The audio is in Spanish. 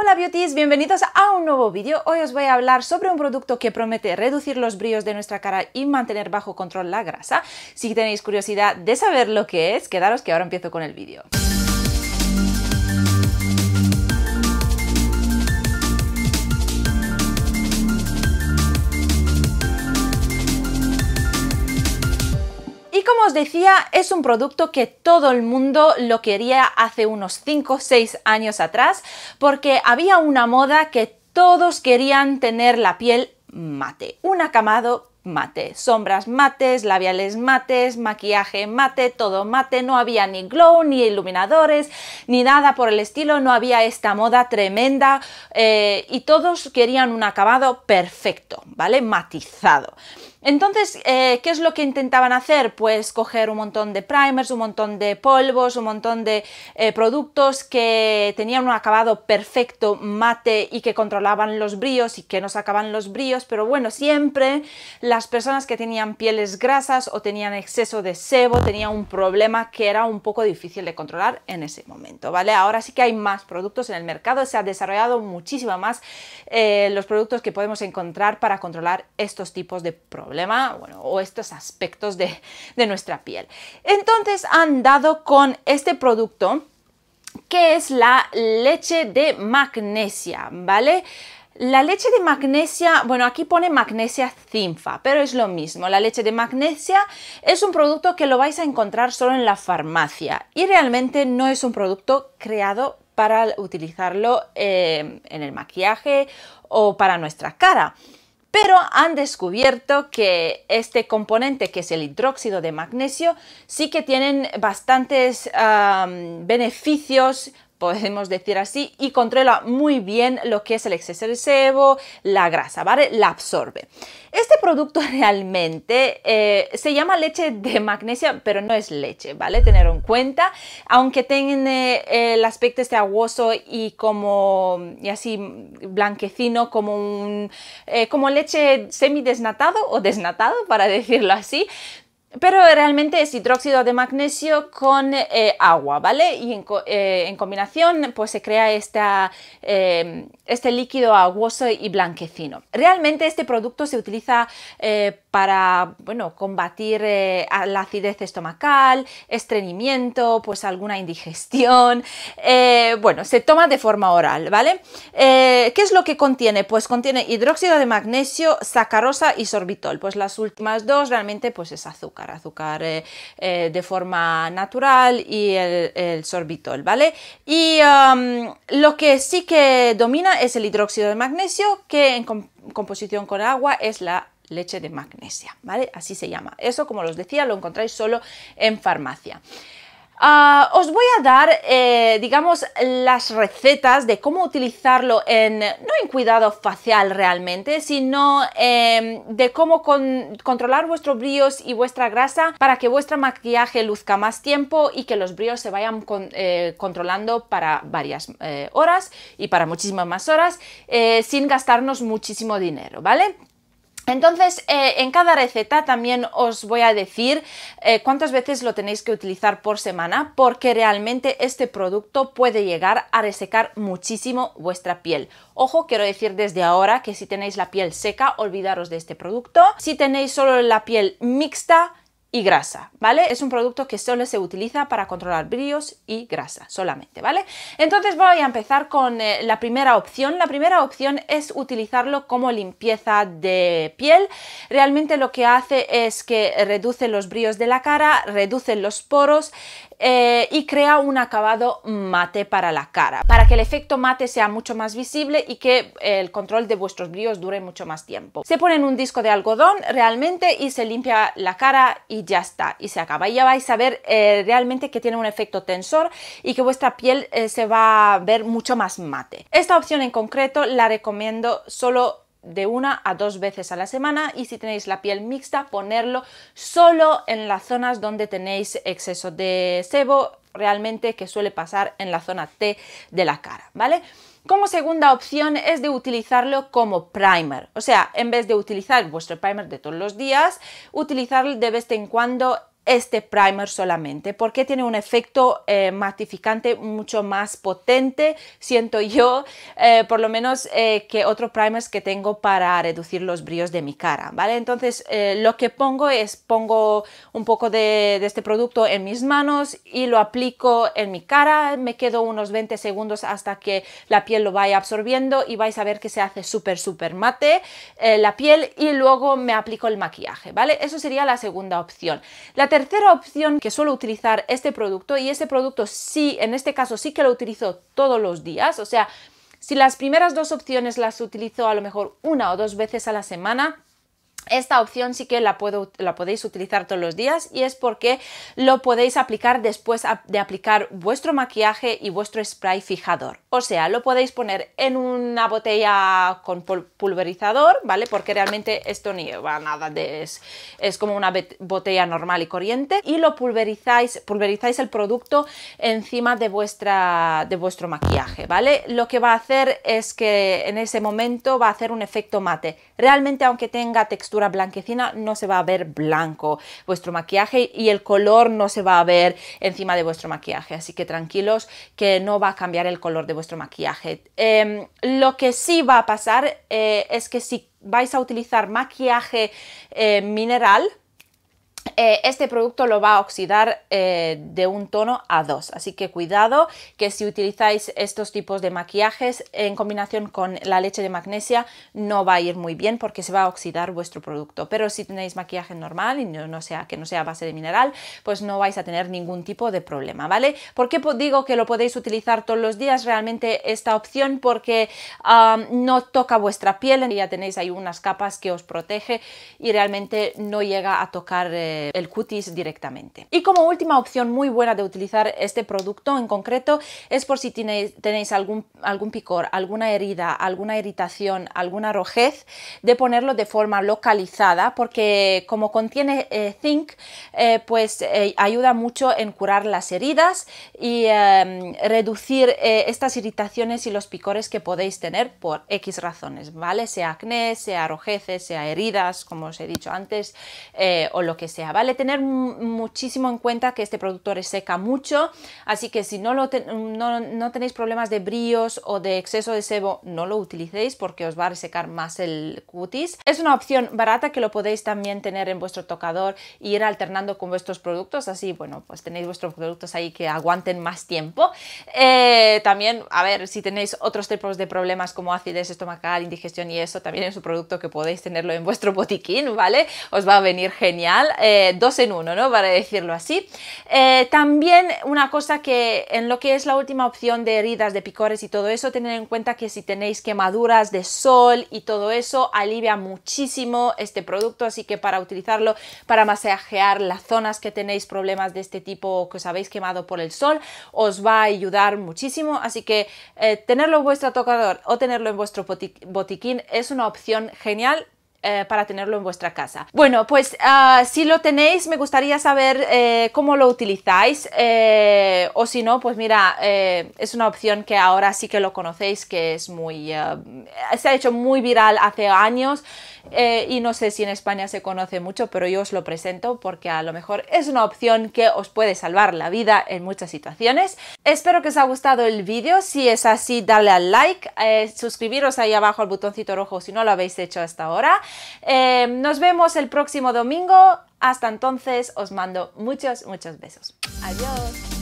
Hola beauties, bienvenidos a un nuevo vídeo. Hoy os voy a hablar sobre un producto que promete reducir los brillos de nuestra cara y mantener bajo control la grasa. Si tenéis curiosidad de saber lo que es, quedaros que ahora empiezo con el vídeo. Y como os decía, es un producto que todo el mundo lo quería hace unos 5 o 6 años atrás, porque había una moda que todos querían tener la piel mate, un acabado mate, sombras mates, labiales mates, maquillaje mate, todo mate, no había ni glow, ni iluminadores, ni nada por el estilo, no había esta moda tremenda y todos querían un acabado perfecto, ¿vale? Matizado. Entonces, ¿qué es lo que intentaban hacer? Pues coger un montón de primers, un montón de polvos, un montón de productos que tenían un acabado perfecto, mate y que controlaban los brillos y que no sacaban los brillos, pero bueno, siempre las personas que tenían pieles grasas o tenían exceso de sebo tenían un problema que era un poco difícil de controlar en ese momento, ¿vale? Ahora sí que hay más productos en el mercado, se ha desarrollado muchísimo más los productos que podemos encontrar para controlar estos tipos de problemas. Bueno, o estos aspectos de nuestra piel. Entonces han dado con este producto que es la leche de magnesia, ¿vale? La leche de magnesia, bueno, aquí pone magnesia cinfa, pero es lo mismo. La leche de magnesia es un producto que lo vais a encontrar solo en la farmacia y realmente no es un producto creado para utilizarlo en el maquillaje o para nuestra cara. Pero han descubierto que este componente, que es el hidróxido de magnesio, sí que tienen bastantes beneficios, podemos decir así, y controla muy bien lo que es el exceso de sebo, la grasa, ¿vale? La absorbe. Este producto realmente se llama leche de magnesia, pero no es leche, ¿vale? Tenerlo en cuenta, aunque tiene el aspecto este aguoso y así blanquecino, como leche semidesnatado o desnatado, para decirlo así. Pero realmente es hidróxido de magnesio con agua, ¿vale? Y en combinación pues se crea este líquido aguoso y blanquecino. Realmente este producto se utiliza para, bueno, combatir la acidez estomacal, estreñimiento, pues alguna indigestión. Bueno, se toma de forma oral, ¿vale? ¿Qué es lo que contiene? Pues contiene hidróxido de magnesio, sacarosa y sorbitol. Pues las últimas dos realmente pues es azúcar de forma natural y el sorbitol, ¿vale? Y lo que sí que domina es el hidróxido de magnesio, que en composición con agua es la leche de magnesia, ¿vale? Así se llama. Eso, como os decía, lo encontráis solo en farmacia. Os voy a dar, digamos, las recetas de cómo utilizarlo no en cuidado facial realmente, sino de cómo controlar vuestros brillos y vuestra grasa para que vuestro maquillaje luzca más tiempo y que los brillos se vayan controlando para varias horas y para muchísimas más horas sin gastarnos muchísimo dinero, ¿vale? Entonces, en cada receta también os voy a decir cuántas veces lo tenéis que utilizar por semana, porque realmente este producto puede llegar a resecar muchísimo vuestra piel. Ojo, quiero decir desde ahora que si tenéis la piel seca, olvidaros de este producto. Si tenéis solo la piel mixta y grasa, ¿vale? Es un producto que solo se utiliza para controlar brillos y grasa solamente, ¿vale? Entonces voy a empezar con la primera opción. La primera opción es utilizarlo como limpieza de piel. Realmente lo que hace es que reduce los brillos de la cara, reduce los poros y crea un acabado mate para la cara, para que el efecto mate sea mucho más visible y que el control de vuestros brillos dure mucho más tiempo. Se pone en un disco de algodón realmente y se limpia la cara y ya está, y se acaba. Y ya vais a ver realmente que tiene un efecto tensor y que vuestra piel se va a ver mucho más mate. Esta opción en concreto la recomiendo solo de 1 a 2 veces a la semana, y si tenéis la piel mixta, ponerlo solo en las zonas donde tenéis exceso de sebo, realmente, que suele pasar en la zona T de la cara, ¿vale? Como segunda opción es de utilizarlo como primer, o sea, en vez de utilizar vuestro primer de todos los días, utilizarlo de vez en cuando este primer solamente, porque tiene un efecto matificante mucho más potente, siento yo, por lo menos que otros primers que tengo para reducir los brillos de mi cara, ¿vale? Entonces lo que pongo un poco de este producto en mis manos y lo aplico en mi cara, me quedo unos 20 segundos hasta que la piel lo vaya absorbiendo y vais a ver que se hace súper mate la piel, y luego me aplico el maquillaje, ¿vale? Eso sería la segunda opción. La tercera opción que suelo utilizar este producto, y este producto sí, en este caso sí que lo utilizo todos los días, o sea, si las primeras dos opciones las utilizo a lo mejor 1 o 2 veces a la semana, esta opción sí que la podéis utilizar todos los días, y es porque lo podéis aplicar después de aplicar vuestro maquillaje y vuestro spray fijador. O sea, lo podéis poner en una botella con pulverizador, ¿vale? Porque realmente esto ni lleva nada es como una botella normal y corriente, y lo pulverizáis el producto encima de vuestro maquillaje, ¿vale? Lo que va a hacer es que en ese momento va a hacer un efecto mate. Realmente, aunque tenga textura blanquecina, no se va a ver blanco vuestro maquillaje y el color no se va a ver encima de vuestro maquillaje, así que tranquilos que no va a cambiar el color de vuestro maquillaje. Lo que sí va a pasar es que si vais a utilizar maquillaje mineral, este producto lo va a oxidar de un tono a 2, así que cuidado, que si utilizáis estos tipos de maquillajes en combinación con la leche de magnesia no va a ir muy bien porque se va a oxidar vuestro producto. Pero si tenéis maquillaje normal y que no sea a base de mineral, pues no vais a tener ningún tipo de problema, ¿vale? ¿Por qué digo que lo podéis utilizar todos los días realmente esta opción? Porque no toca vuestra piel, ya tenéis ahí unas capas que os protege y realmente no llega a tocar el cutis directamente. Y como última opción muy buena de utilizar este producto en concreto es por si tenéis algún picor, alguna herida, alguna irritación, alguna rojez, de ponerlo de forma localizada, porque como contiene zinc, pues ayuda mucho en curar las heridas y reducir estas irritaciones y los picores que podéis tener por X razones, ¿vale? Sea acné, sea rojeces, sea heridas, como os he dicho antes, o lo que sea, ¿vale? Tener muchísimo en cuenta que este producto reseca mucho, así que si no tenéis problemas de brillos o de exceso de sebo, no lo utilicéis porque os va a resecar más el cutis. Es una opción barata que lo podéis también tener en vuestro tocador e ir alternando con vuestros productos, así, bueno, pues tenéis vuestros productos ahí que aguanten más tiempo. También, a ver, si tenéis otros tipos de problemas como acidez estomacal, indigestión y eso, también es un producto que podéis tenerlo en vuestro botiquín, ¿vale? Os va a venir genial. 2 en 1, ¿no? Para decirlo así. También una cosa que en lo que es la última opción de heridas, de picores y todo eso, tened en cuenta que si tenéis quemaduras de sol y todo eso, alivia muchísimo este producto, así que para utilizarlo para masajear las zonas que tenéis problemas de este tipo, que os habéis quemado por el sol, os va a ayudar muchísimo, así que tenerlo en vuestro tocador o tenerlo en vuestro botiquín es una opción genial para tenerlo en vuestra casa. Bueno, pues si lo tenéis, me gustaría saber cómo lo utilizáis, o si no, pues mira, es una opción que ahora sí que lo conocéis, que es muy se ha hecho muy viral hace años, y no sé si en España se conoce mucho, pero yo os lo presento porque a lo mejor es una opción que os puede salvar la vida en muchas situaciones. Espero que os haya gustado el vídeo. Si es así, dale al like, suscribiros ahí abajo al botoncito rojo si no lo habéis hecho hasta ahora. Nos vemos el próximo domingo. Hasta entonces os mando muchos besos. Adiós.